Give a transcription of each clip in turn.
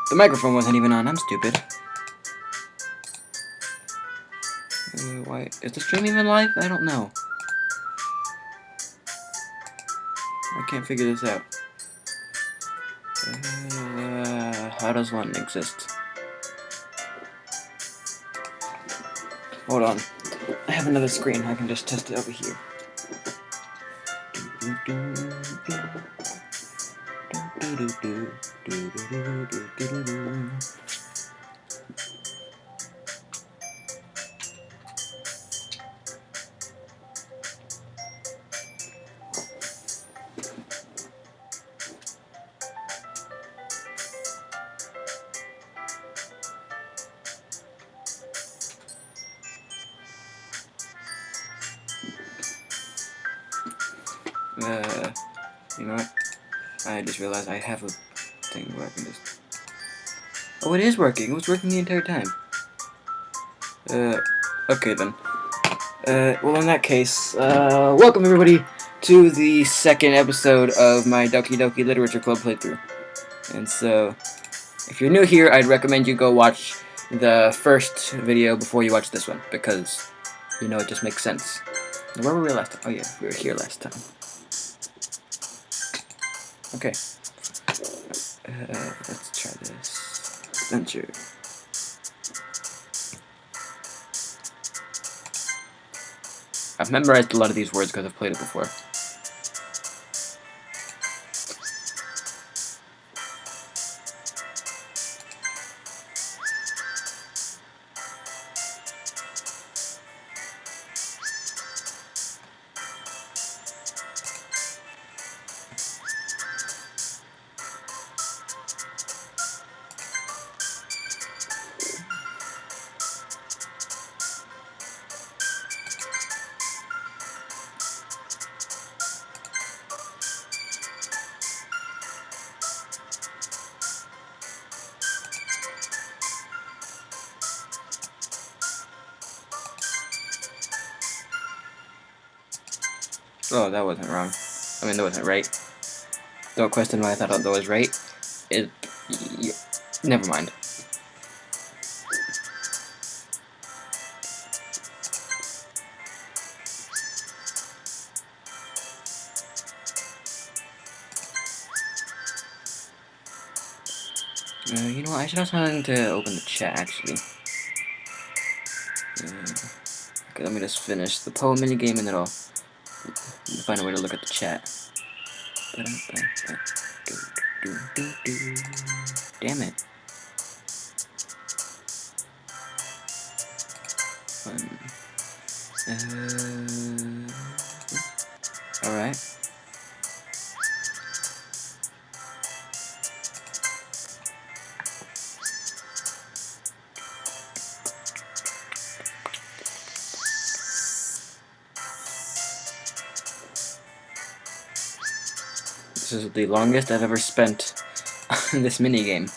The microphone wasn't even on. I'm stupid. Why is the stream even live? I don't know. I can't figure this out. How does one exist? Hold on. I have another screen. I can just test it over here. You know what? I just realized I have a thing where I can just... Oh, it is working. It was working the entire time. Okay then. Well in that case, welcome everybody to the second episode of my Doki Literature Club playthrough. And so, if you're new here, I'd recommend you go watch the first video before you watch this one, because, you know, it just makes sense. Where were we last time? Oh yeah, we were here last time. Okay. Let's try this. Adventure. I've memorized a lot of these words because I've played it before. Oh, that wasn't wrong. I mean, that wasn't right. Don't question why I thought that was right. Never mind. You know what? I should have something to open the chat, actually. Okay, let me just finish the poem minigame and then I'll find a way to look at the chat. Damn it. Alright. This is the longest I've ever spent on this minigame.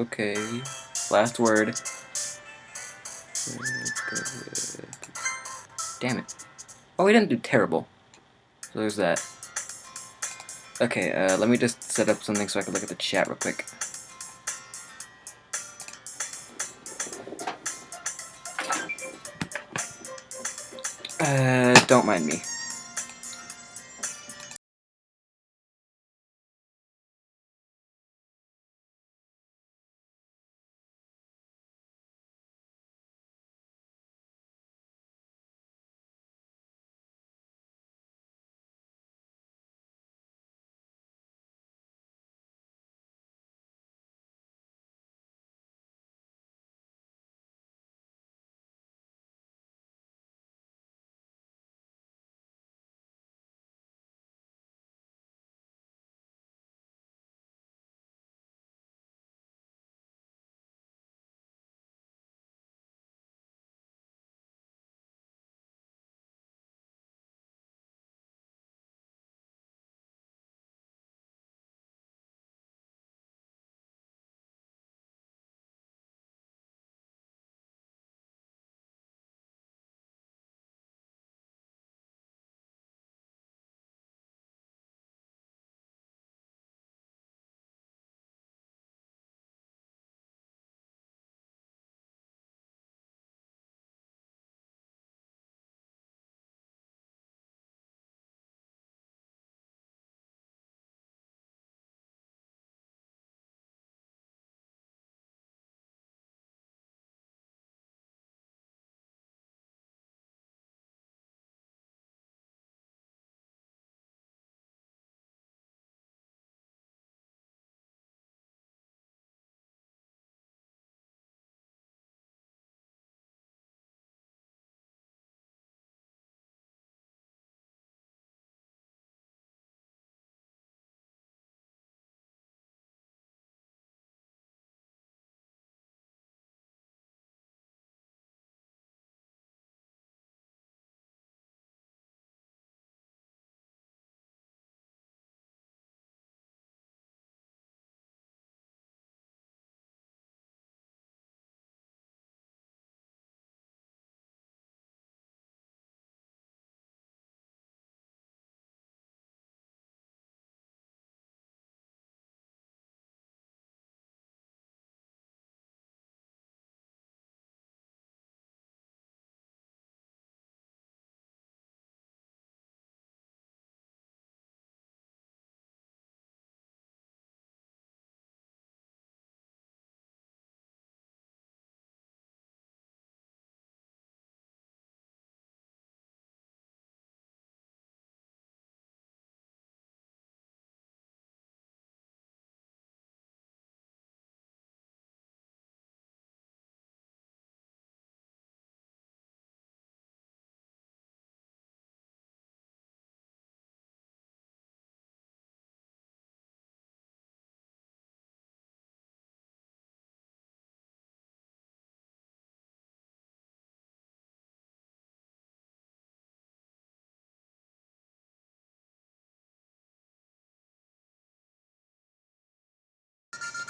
Okay. Last word. Damn it. Oh, we didn't do terrible. So there's that. Okay, let me just set up something so I can look at the chat real quick. Don't mind me.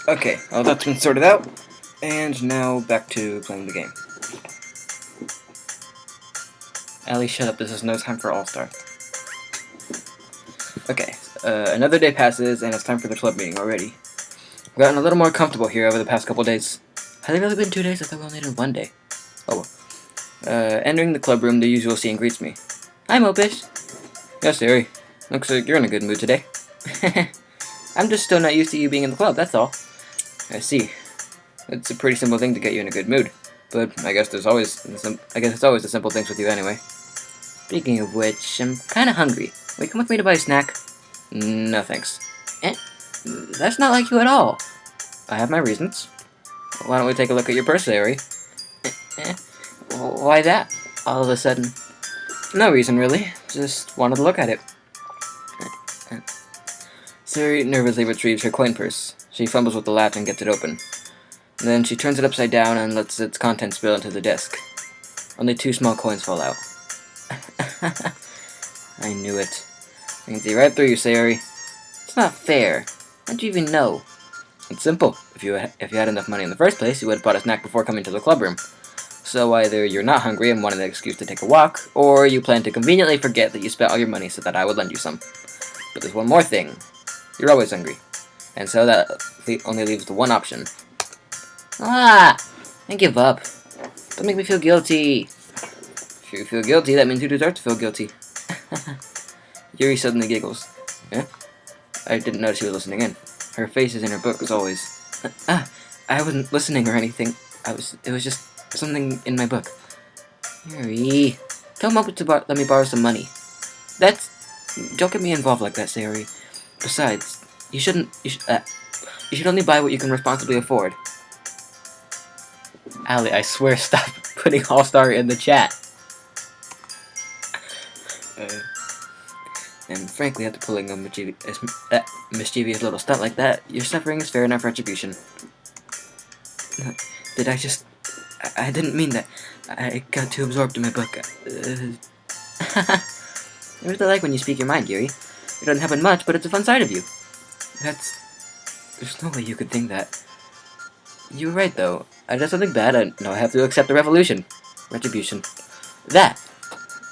Okay, well that's been sorted out, and now back to playing the game. Allie, shut up, this is no time for All-Star. Okay, another day passes, and it's time for the club meeting already. I've gotten a little more comfortable here over the past couple days. Has it really been 2 days? I thought we only did 1 day. Oh well. Entering the club room, the usual scene greets me. Hi, Mopish. Yes, Harry. Looks like you're in a good mood today. I'm just still not used to you being in the club, that's all. I see. It's a pretty simple thing to get you in a good mood. But I guess it's always the simple things with you anyway. Speaking of which, I'm kinda hungry. Will you come with me to buy a snack? No thanks. Eh? That's not like you at all. I have my reasons. Why don't we take a look at your purse, Harry? Why that? All of a sudden. No reason, really. Just wanted to look at it. Sari nervously retrieves her coin purse. She fumbles with the latch and gets it open. Then she turns it upside down and lets its contents spill into the desk. Only 2 small coins fall out. I knew it. I can see right through you, Sayori. It's not fair. How'd you even know? It's simple. If you had enough money in the first place, you would have bought a snack before coming to the club room. So either you're not hungry and wanted an excuse to take a walk, or you plan to conveniently forget that you spent all your money so that I would lend you some. But there's one more thing. You're always hungry. And so that only leaves the one option. I give up. Don't make me feel guilty. If you feel guilty, that means you deserve to feel guilty. Yuri suddenly giggles. Yeah? I didn't notice she was listening in. Her face is in her book, as always. I wasn't listening or anything. It was just something in my book. Yuri, tell Mom to let me borrow some money. Don't get me involved like that, Sayori. Besides, you should only buy what you can responsibly afford. Allie, I swear, stop putting All-Star in the chat. And frankly, after pulling a mischievous little stunt like that, your suffering is fair enough retribution. Did I just... I didn't mean that. I got too absorbed in my book. I really like when you speak your mind, Yuri. It doesn't happen much, but it's a fun side of you. There's no way you could think that. You were right, though. I did something bad, and now I have to accept the retribution. That!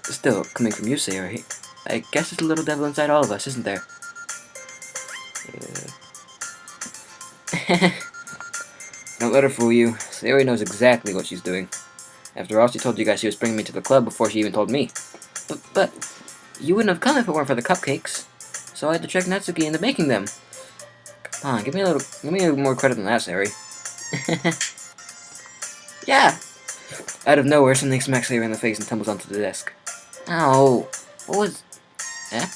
Still, coming from you, Sayori, I guess there's a little devil inside all of us, isn't there? Don't let her fool you. Sayori knows exactly what she's doing. After all, she told you guys she was bringing me to the club before she even told me. But you wouldn't have come if it weren't for the cupcakes. So I had to trick Natsuki into making them. Come on, give me more credit than that, Sayori. Yeah! Out of nowhere, something smacks Sayori in the face and tumbles onto the desk. Ow! What was... Eh?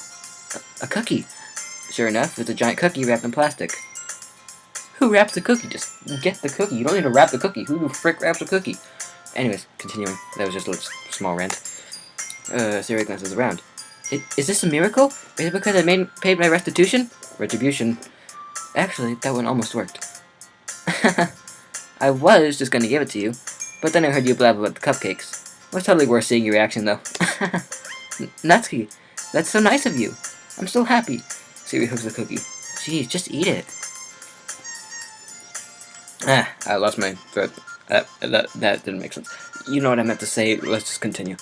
A cookie. Sure enough, it's a giant cookie wrapped in plastic. Who wraps a cookie? Just get the cookie. You don't need to wrap the cookie. Who the frick wraps a cookie? Anyways, continuing. That was just a little small rant. Sayori glances around. Is this a miracle? Is it because I paid my restitution? Retribution. Actually, that one almost worked. I was just gonna give it to you, but then I heard you blab about the cupcakes. It was totally worth seeing your reaction, though. Natsuki, that's so nice of you. I'm so happy. Sayori hooks the cookie. Jeez, just eat it. I lost my thread. That didn't make sense. You know what I meant to say. Let's just continue.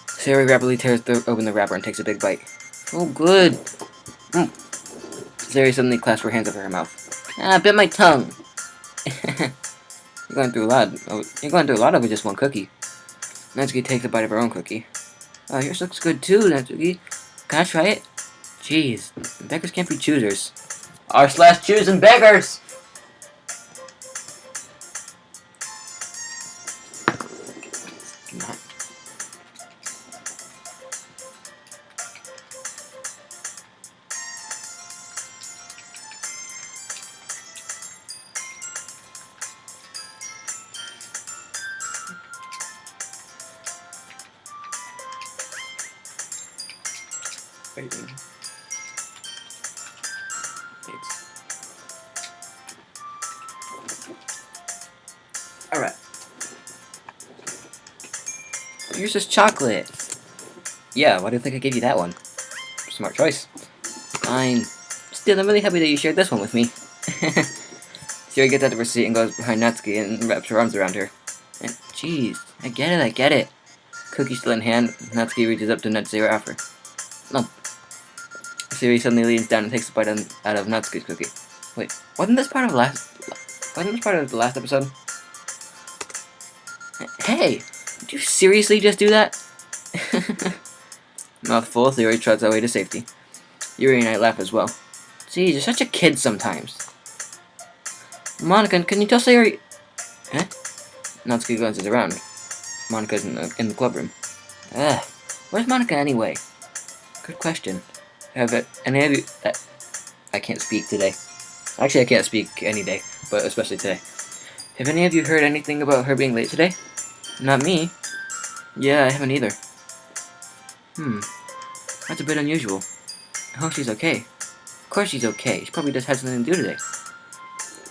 Sayori rapidly tears open the wrapper and takes a big bite. Oh, good. Sayori suddenly clasps her hands over her mouth. I bit my tongue. You're going through a lot over just one cookie. Natsuki takes a bite of her own cookie. Oh, yours looks good too, Natsuki. Can I try it? Jeez, beggars can't be choosers. R/choosing beggars! Wait. Alright. Here's just chocolate. Yeah, why do you think I gave you that one? Smart choice. Fine. Still, I'm really happy that you shared this one with me. Sayori gets out of her seat and goes behind Natsuki and wraps her arms around her. And, jeez, I get it. Cookie still in hand, Natsuki reaches up to nudge Sayori off her. No. Sayori suddenly leans down and takes a bite out of Natsuki's cookie. Wait, wasn't this part of the last episode? Hey, did you seriously just do that? Mouth full, Sayori trots her way to safety. Yuri and I laugh as well. Geez, you're such a kid sometimes. Monika, can you tell Sayori... Eh? Natsuki glances around. Monika's in the club room. Ugh, where's Monika anyway? Good question. Have any of you... I can't speak today. Actually, I can't speak any day, but especially today. Have any of you heard anything about her being late today? Not me. Yeah, I haven't either. That's a bit unusual. I hope she's okay. Of course she's okay. She probably just had something to do today.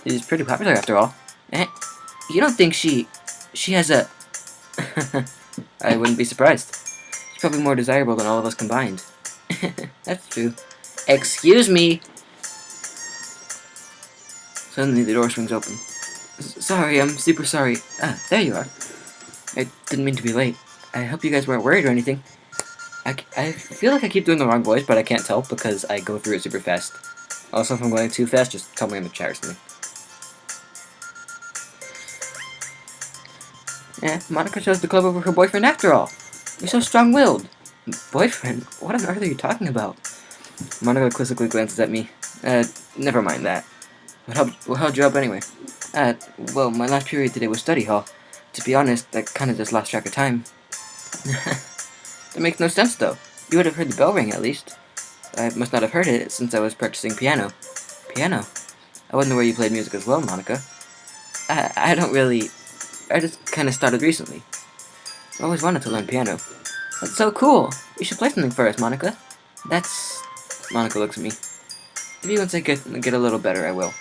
She's pretty popular after all. You don't think she has a... I wouldn't be surprised. She's probably more desirable than all of us combined. That's true. Excuse me! Suddenly the door swings open. Sorry, I'm super sorry. Ah, there you are. I didn't mean to be late. I hope you guys weren't worried or anything. I feel like I keep doing the wrong voice, but I can't tell because I go through it super fast. Also, if I'm going too fast, just tell me in the chat or something. Monika chose the club over her boyfriend after all. You're so strong-willed. Boyfriend? What on earth are you talking about? Monika quizzically glances at me. Never mind that. What held you up anyway? Well, my last period today was study hall. To be honest, I kinda just lost track of time. That makes no sense, though. You would have heard the bell ring, at least. I must not have heard it, since I was practicing piano. Piano? I wasn't aware you played music as well, Monika. I don't really... I just kinda started recently. I always wanted to learn piano. That's so cool! You should play something for us, Monika. That's... Monika looks at me. Maybe once I get a little better, I will.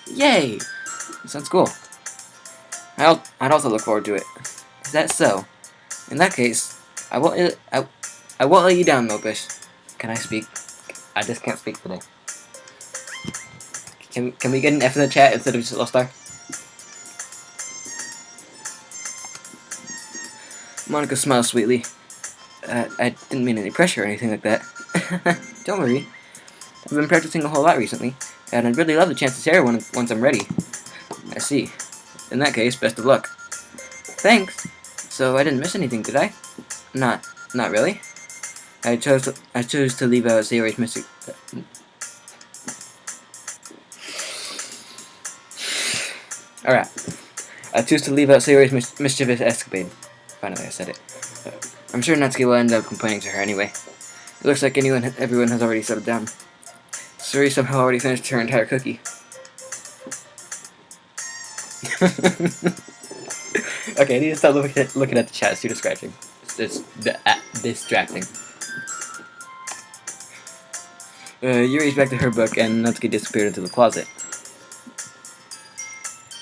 Yay! That sounds cool. I'd also look forward to it. Is that so? In that case, I won't let you down, Mopish. Can I speak? I just can't speak today. Can we get an F in the chat instead of just a little star? Monika smiles sweetly. I didn't mean any pressure or anything like that. Don't worry. I've been practicing a whole lot recently, and I'd really love the chance to share once I'm ready. I see. In that case, best of luck. Thanks. So I didn't miss anything, did I? Not really. I chose to leave out Sayori's mystic. Alright. I choose to leave out Sayori's mischievous escapade. Finally, I said it. I'm sure Natsuki will end up complaining to her anyway. It looks like everyone has already settled down. Sayori somehow already finished her entire cookie. Okay, I need to stop looking at the chat. It's too distracting. It's distracting. Yuri's back to her book, and Natsuki disappeared into the closet.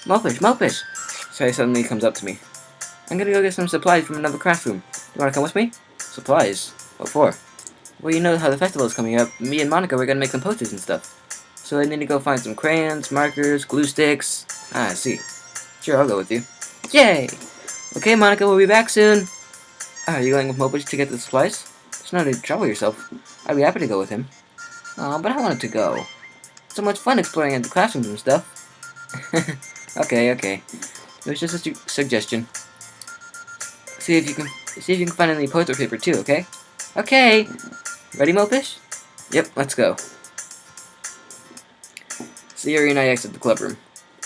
Mopish! Sayori suddenly comes up to me. I'm gonna go get some supplies from another classroom. You wanna come with me? Supplies? What for? Well, you know how the festival is coming up. Me and Monika were gonna make some posters and stuff. So I need to go find some crayons, markers, glue sticks. Ah, I see. Sure, I'll go with you. Yay! Okay, Monika, we'll be back soon. Are you going with Mopish to get the supplies? There's no need to trouble yourself. I'd be happy to go with him. Aw, but I wanted to go. So much fun exploring at the classrooms and stuff. Okay. It was just a suggestion. See if you can find any poster paper too, okay? Okay! Ready, Mopish? Yep, let's go. Sayori and I exit the club room.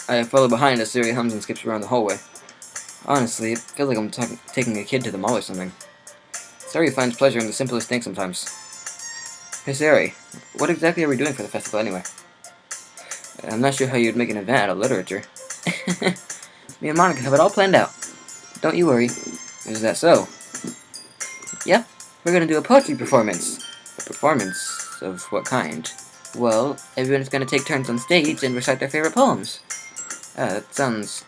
I follow behind as Sayori hums and skips around the hallway. Honestly, it feels like I'm taking a kid to the mall or something. Sayori finds pleasure in the simplest things sometimes. Hey Sayori, what exactly are we doing for the festival anyway? I'm not sure how you'd make an event out of literature. Me and Monika have it all planned out. Don't you worry. Is that so? Yep, we're gonna do a poetry performance. A performance of what kind? Well, everyone's gonna take turns on stage and recite their favorite poems. That sounds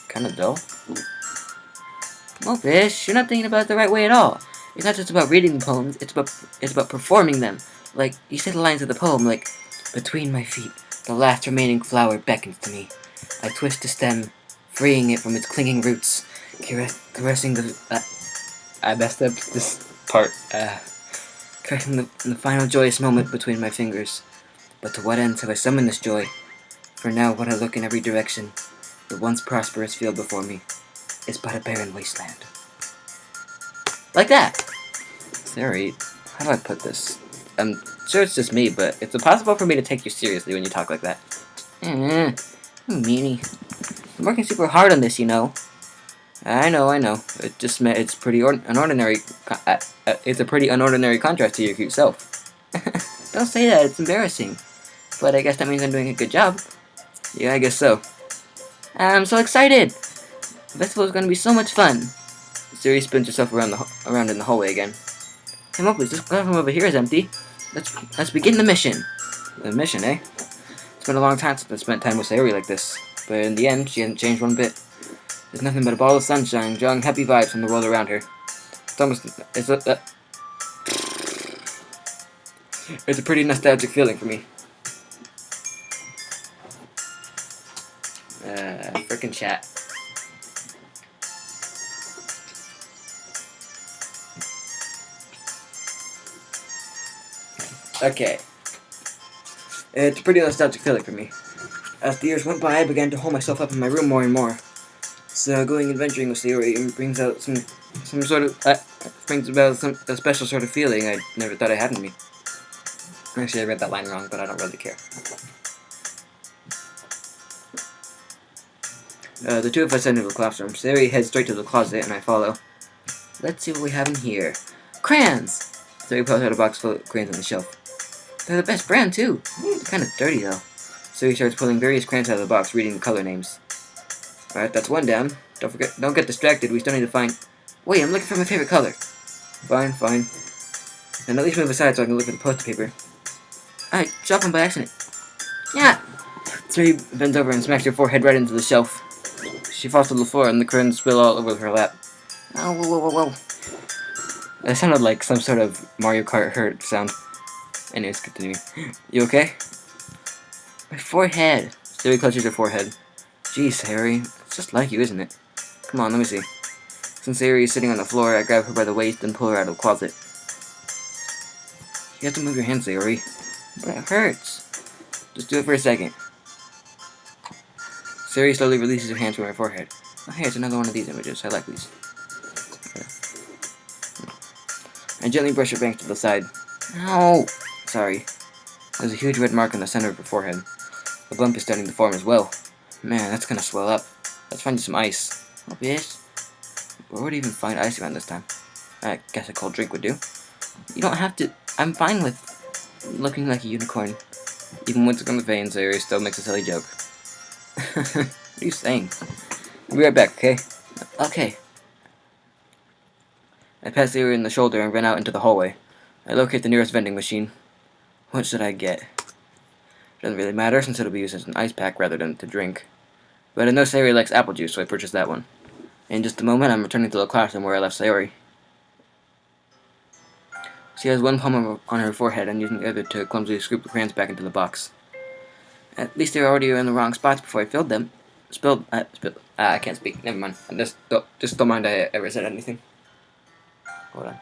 kinda dull. Mopish, you're not thinking about it the right way at all. It's not just about reading the poems, it's about performing them. Like, you say the lines of the poem, like, between my feet, the last remaining flower beckons to me. I twist the stem, freeing it from its clinging roots, caressing the... I messed up this part. Caressing the final joyous moment between my fingers. But to what ends have I summoned this joy? For now, when I look in every direction, the once prosperous field before me is but a barren wasteland. Like that! Sorry, how do I put this? I'm sure it's just me, but it's impossible for me to take you seriously when you talk like that. Meanie. I'm working super hard on this, you know. I know. It just it's pretty unordinary. It's a pretty unordinary contrast to your cute self. Don't say that. It's embarrassing. But I guess that means I'm doing a good job. Yeah, I guess so. I'm so excited. The festival is going to be so much fun. Siri spins herself around in the hallway again. Hey, Mowgli, this platform over here is empty. Let's begin the mission. The mission, eh? It's been a long time since I spent time with Sayori like this, but in the end, she hasn't changed one bit. There's nothing but a ball of sunshine, drawing happy vibes from the world around her. It's a pretty nostalgic feeling for me. Frickin' chat. Okay. It's a pretty nostalgic feeling for me. As the years went by, I began to hold myself up in my room more and more. So going adventuring with Sayori brings out brings about a special sort of feeling I never thought I had in me. Actually, I read that line wrong, but I don't really care. The two of us enter the classroom. Sayori heads straight to the closet, and I follow. Let's see what we have in here. Crayons! Sayori pulls out a box full of crayons on the shelf. They're the best brand, too. They're kind of dirty, though. Sayori starts pulling various crayons out of the box, reading the color names. Alright, that's one down. Don't get distracted. We still need to find... Wait, I'm looking for my favorite color. Fine. And at least move aside so I can look at the poster paper. I dropped one by accident. Yeah! Sayori bends over and smacks her forehead right into the shelf. She falls to the floor and the crayons spill all over her lap. Oh, whoa. That sounded like some sort of Mario Kart hurt sound. Anyways, continue. You okay? My forehead. Sayori clutches her forehead. Geez, Harry, it's just like you, isn't it? Come on, let me see. Since Sayori is sitting on the floor, I grab her by the waist and pull her out of the closet. You have to move your hands, Sayori. But it hurts. Just do it for a second. Sayori slowly releases her hands from her forehead. Oh, hey, it's another one of these images. I like these. I gently brush her bangs to the side. Ow! Sorry. There's a huge red mark on the center of her forehead. The bump is starting to form as well. Man, that's gonna swell up. Let's find you some ice. Oh, yes. Where would I even find ice around this time? I guess a cold drink would do. You don't have to... I'm fine with looking like a unicorn. Even once it's on the veins, Sayori still makes a silly joke. What are you saying? I'll be right back, okay? Okay. I pass Sayori in the shoulder and run out into the hallway. I locate the nearest vending machine. What should I get? Doesn't really matter since it'll be used as an ice pack rather than to drink. But I know Sayori likes apple juice, so I purchased that one. In just a moment, I'm returning to the classroom where I left Sayori. She has one palm on her forehead and using the other to clumsily scoop the crayons back into the box. At least they were already in the wrong spots before I filled them. I can't speak. Never mind. Just don't mind I ever said anything. Hold on.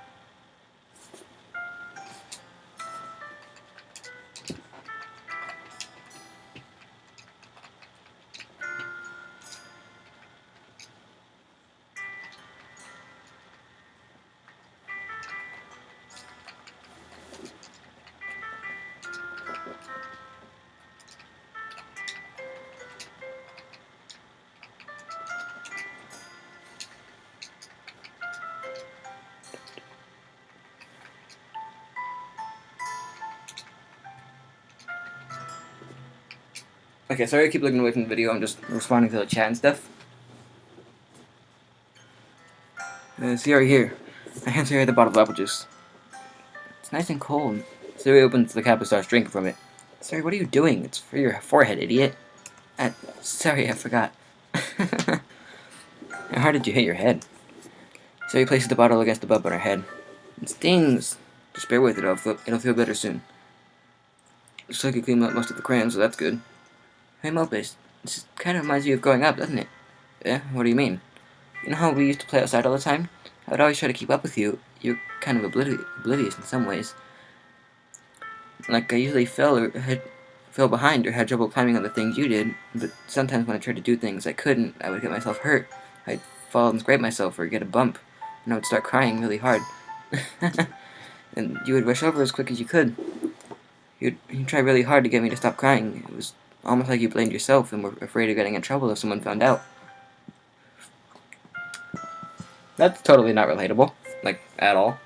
Okay, sorry I keep looking away from the video, I'm just responding to the chat and stuff. Sayori here. I hand Sayori the bottle of apple juice. It's nice and cold. Sayori opens the cap and starts drinking from it. Sayori, what are you doing? It's for your forehead, idiot. Sorry, I forgot. How hard did you hit your head? Sayori places the bottle against the bump on her head. It stings. Just bear with it, it'll feel better soon. Looks like you cleaned up most of the crayons, so that's good. Hey, Mopus, This kind of reminds you of growing up, doesn't it? Yeah, what do you mean? You know how we used to play outside all the time? I would always try to keep up with you. You're kind of oblivious in some ways. Like, I usually fell behind or had trouble climbing on the things you did, but sometimes when I tried to do things I couldn't, I would get myself hurt. I'd fall and scrape myself or get a bump, and I would start crying really hard. And you would rush over as quick as you could. You'd try really hard to get me to stop crying. It was almost like you blamed yourself and were afraid of getting in trouble if someone found out. That's totally not relatable. Like, at all.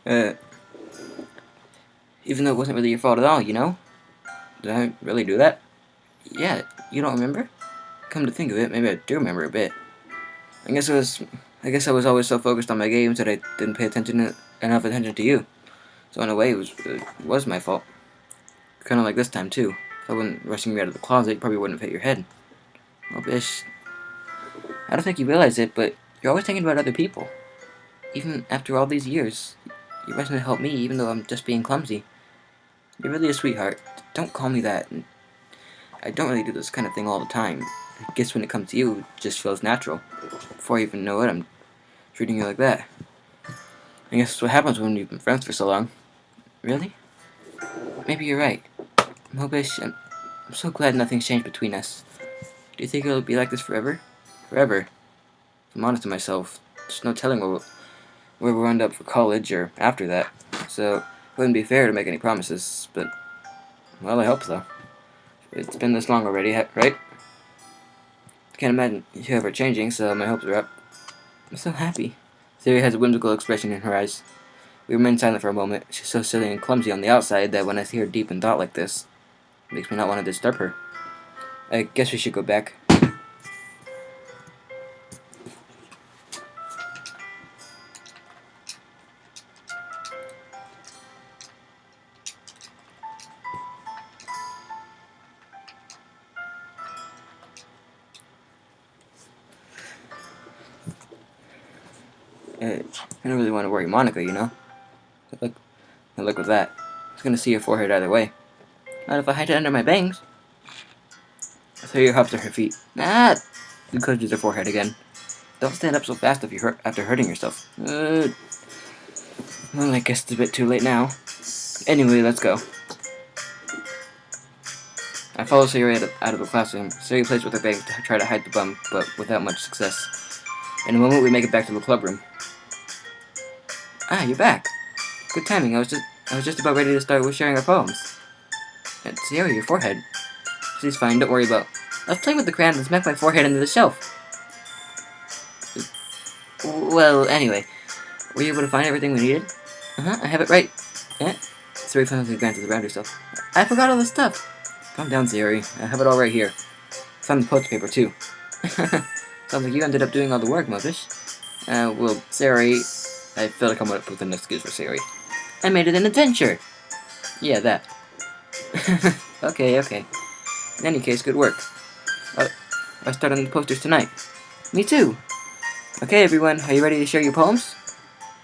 Uh, Even though it wasn't really your fault at all, you know? Did I really do that? Yeah, you don't remember? Come to think of it, maybe I do remember a bit. I guess I was always so focused on my games that I didn't pay enough attention to you. So in a way, it was my fault. Kind of like this time too. If I wasn't rushing me out of the closet, you probably wouldn't have hit your head. Oh, Bish, I don't think you realize it, but you're always thinking about other people. Even after all these years, you're rushing to help me, even though I'm just being clumsy. You're really a sweetheart. Don't call me that. I don't really do this kind of thing all the time. I guess when it comes to you, it just feels natural. Before I even know it, I'm treating you like that. I guess that's what happens when you've been friends for so long. Really? Maybe you're right. Mobish, I'm so glad nothing's changed between us. Do you think it'll be like this forever? Forever. If I'm honest with myself, there's no telling where we'll end up for college or after that. So, it wouldn't be fair to make any promises, but, well, I hope so. It's been this long already, right? I can't imagine you ever changing, so my hopes are up. I'm so happy. Siri has a whimsical expression in her eyes. We remain silent for a moment. She's so silly and clumsy on the outside that when I see her deep in thought like this, it makes me not want to disturb her. I guess we should go back. I don't really want to worry Monica, you know? Look with that. I was gonna see your forehead either way. Not if I hide it under my bangs. Siri hops to her feet. Ah! And clenches her forehead again. Don't stand up so fast if after hurting yourself. Well, I guess it's a bit too late now. Anyway, let's go. I follow Siri out of the classroom. Siri plays with her bag to try to hide the bum, but without much success. In a moment, we make it back to the club room. Ah, you're back. Good timing. I was just about ready to start sharing our poems. And Siri, your forehead. She's fine. Don't worry about. I was playing with the crayon and smacked my forehead into the shelf. Well, anyway, were you able to find everything we needed? I have it right. Eh? Siri finally glances around herself. I forgot all the stuff. Calm down, Siri. I have it all right here. Found the post paper, too. Sounds like you ended up doing all the work, Mobish. Well, Siri... I feel like I'm up with an excuse for Siri. I made it an adventure! Yeah, that. Okay. In any case, good work. I start on the posters tonight. Me too. Okay, everyone, are you ready to share your poems?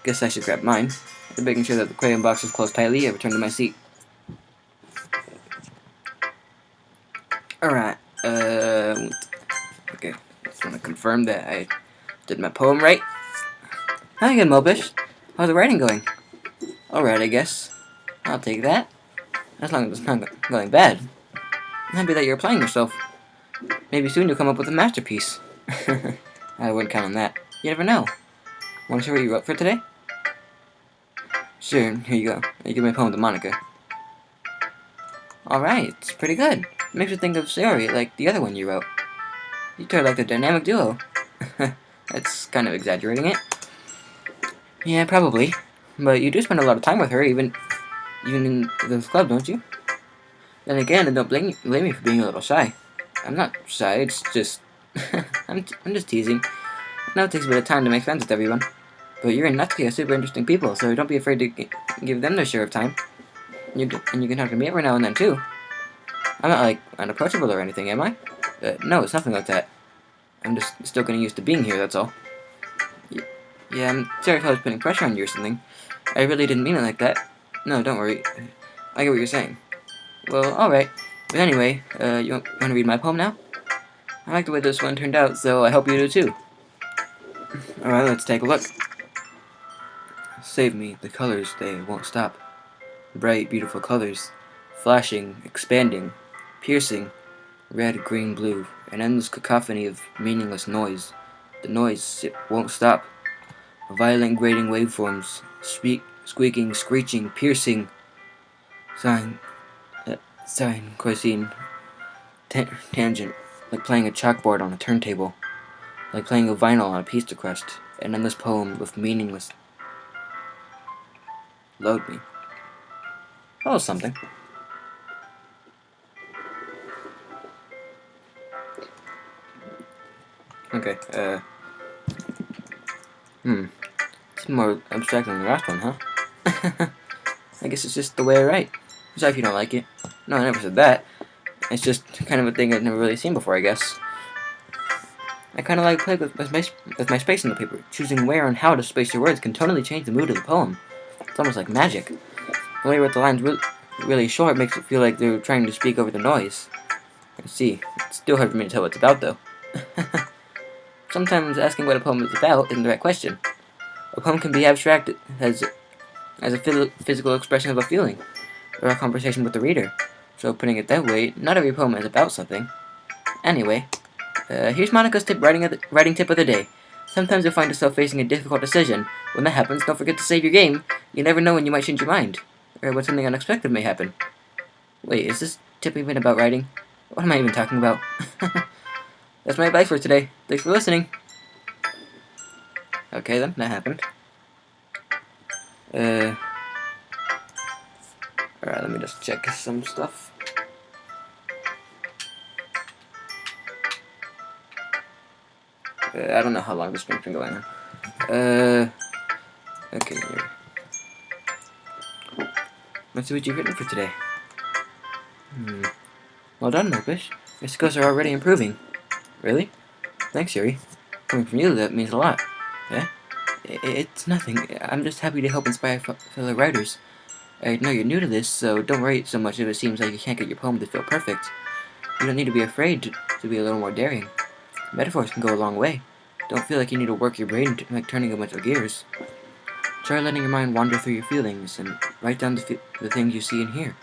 Guess I should grab mine. After making sure that the crayon box is closed tightly, I return to my seat. Alright, okay, just want to confirm that I did my poem right. Hi again, Mobish. How's the writing going? Alright, I guess. I'll take that. As long as it's not going bad. I'm happy that you're applying yourself. Maybe soon you'll come up with a masterpiece. I wouldn't count on that. You never know. Want to share what you wrote for today? Sure, here you go. You give my poem to Monica. Alright, it's pretty good. It makes me think of Siri, like the other one you wrote. You two are like the dynamic duo. That's kind of exaggerating it. Yeah, probably. But you do spend a lot of time with her, even in the club, don't you? Then again, don't blame me for being a little shy. I'm not shy, it's just... I'm just teasing. I know it takes a bit of time to make friends with everyone. But you and Natsuki are super interesting people, so don't be afraid to give them their share of time. And you can talk to me every now and then, too. I'm not, like, unapproachable or anything, am I? No, it's nothing like that. I'm just still getting used to being here, that's all. Yeah, I'm sorry if I was putting pressure on you or something. I really didn't mean it like that. No, don't worry. I get what you're saying. Well, alright. But anyway, you want to read my poem now? I like the way this one turned out, so I hope you do too. Alright, let's take a look. Save me, the colors, they won't stop. Bright, beautiful colors. Flashing, expanding, piercing. Red, green, blue. An endless cacophony of meaningless noise. The noise, it won't stop. Violent, grating waveforms. Squeaking, screeching, piercing. Sighing, cuisine. Tangent. Like playing a chalkboard on a turntable. Like playing a vinyl on a pizza crust. An endless poem with meaningless. Load me. Oh, something. Okay, It's more abstract than the last one, huh? I guess it's just the way I write. Sorry if you don't like it. No, I never said that. It's just kind of a thing I've never really seen before, I guess. I kind of like playing with my space in the paper. Choosing where and how to space your words can totally change the mood of the poem. It's almost like magic. The way you wrote the lines really short makes it feel like they're trying to speak over the noise. I see. It's still hard for me to tell what it's about, though. Sometimes asking what a poem is about isn't the right question. A poem can be abstract as a physical expression of a feeling, or a conversation with the reader. So putting it that way, not every poem is about something. Anyway, here's Monica's writing tip of the day. Sometimes you'll find yourself facing a difficult decision. When that happens, don't forget to save your game. You never know when you might change your mind, or when something unexpected may happen. Wait, is this tip even about writing? What am I even talking about? That's my advice for today. Thanks for listening. Okay then, that happened. Alright, let me just check some stuff. I don't know how long this one's been going on. Okay, here. Let's see what you've written for today. Well done, Mopish. Your skills are already improving. Really? Thanks, Yuri. Coming from you, that means a lot. Yeah? It's nothing. I'm just happy to help inspire fellow writers. I know you're new to this, so don't worry so much if it seems like you can't get your poem to feel perfect. You don't need to be afraid to be a little more daring. Metaphors can go a long way. Don't feel like you need to work your brain like turning a bunch of gears. Try letting your mind wander through your feelings and write down the things you see and hear.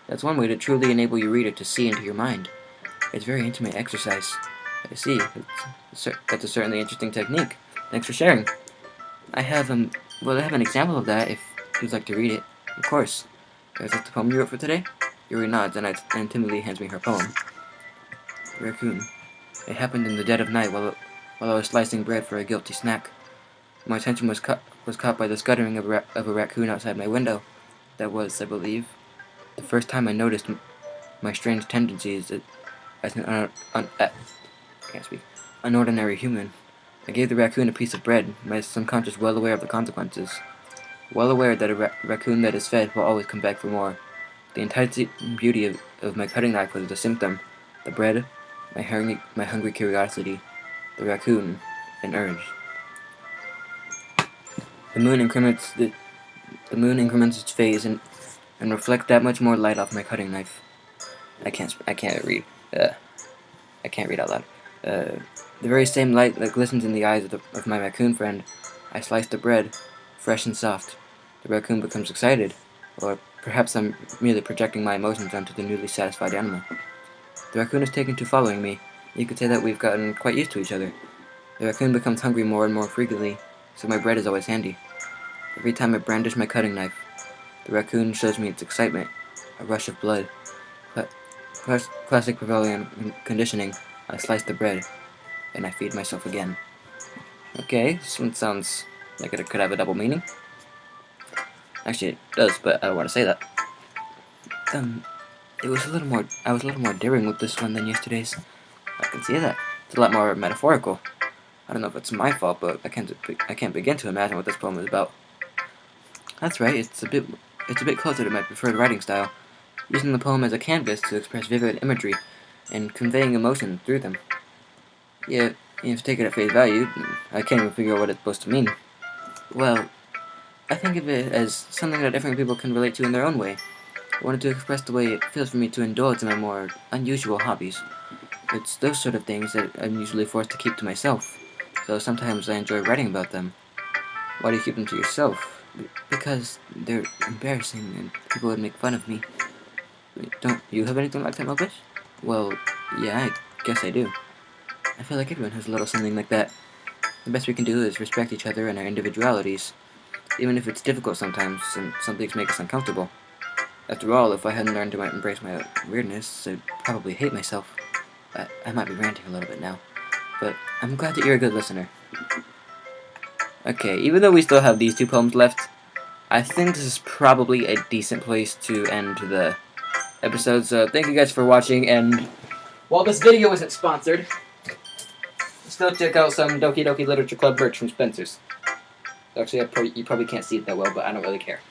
That's one way to truly enable your reader to see into your mind. It's a very intimate exercise. I see. That's a certainly interesting technique. Thanks for sharing. I have an example of that if you'd like to read it. Of course. Is that the poem you wrote for today? Yuri nods and timidly hands me her poem. Raccoon. It happened in the dead of night while I was slicing bread for a guilty snack. My attention was caught by the scuttering of a raccoon outside my window. That was, I believe, the first time I noticed my strange tendencies as an ordinary human. I gave the raccoon a piece of bread, my subconscious well aware of the consequences. Well aware that a raccoon that is fed will always come back for more. The intensity and beauty of my cutting knife was the symptom. The bread, my hungry curiosity. The raccoon, an urge. The moon increments its phase and reflect that much more light off my cutting knife. I can't read. I can't read out loud. The very same light that glistens in the eyes of my raccoon friend. I slice the bread, fresh and soft. The raccoon becomes excited, or perhaps I'm merely projecting my emotions onto the newly satisfied animal. The raccoon is taken to following me. You could say that we've gotten quite used to each other. The raccoon becomes hungry more and more frequently, so my bread is always handy. Every time I brandish my cutting knife, the raccoon shows me its excitement, a rush of blood. Classic Pavlovian conditioning. I slice the bread, and I feed myself again. Okay, this one sounds like it could have a double meaning. Actually, it does, but I don't want to say that. I was a little more daring with this one than yesterday's. I can see that. It's a lot more metaphorical. I don't know if it's my fault, but I can't begin to imagine what this poem is about. That's right. It's a bit closer to my preferred writing style, using the poem as a canvas to express vivid imagery and conveying emotion through them. Yeah, if you take it at face value, I can't even figure out what it's supposed to mean. Well, I think of it as something that different people can relate to in their own way. I wanted to express the way it feels for me to indulge in my more unusual hobbies. It's those sort of things that I'm usually forced to keep to myself, so sometimes I enjoy writing about them. Why do you keep them to yourself? Because they're embarrassing and people would make fun of me. Don't you have anything like that, Mopus? Well, yeah, I guess I do. I feel like everyone has a little something like that. The best we can do is respect each other and our individualities, even if it's difficult sometimes and some things make us uncomfortable. After all, if I hadn't learned to embrace my weirdness, I'd probably hate myself. I might be ranting a little bit now, but I'm glad that you're a good listener. Okay, even though we still have these two poems left, I think this is probably a decent place to end the episode, so thank you guys for watching, and while this video isn't sponsored, still check out some Doki Doki Literature Club merch from Spencer's. Actually, you probably can't see it that well, but I don't really care.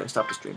Stop the stream.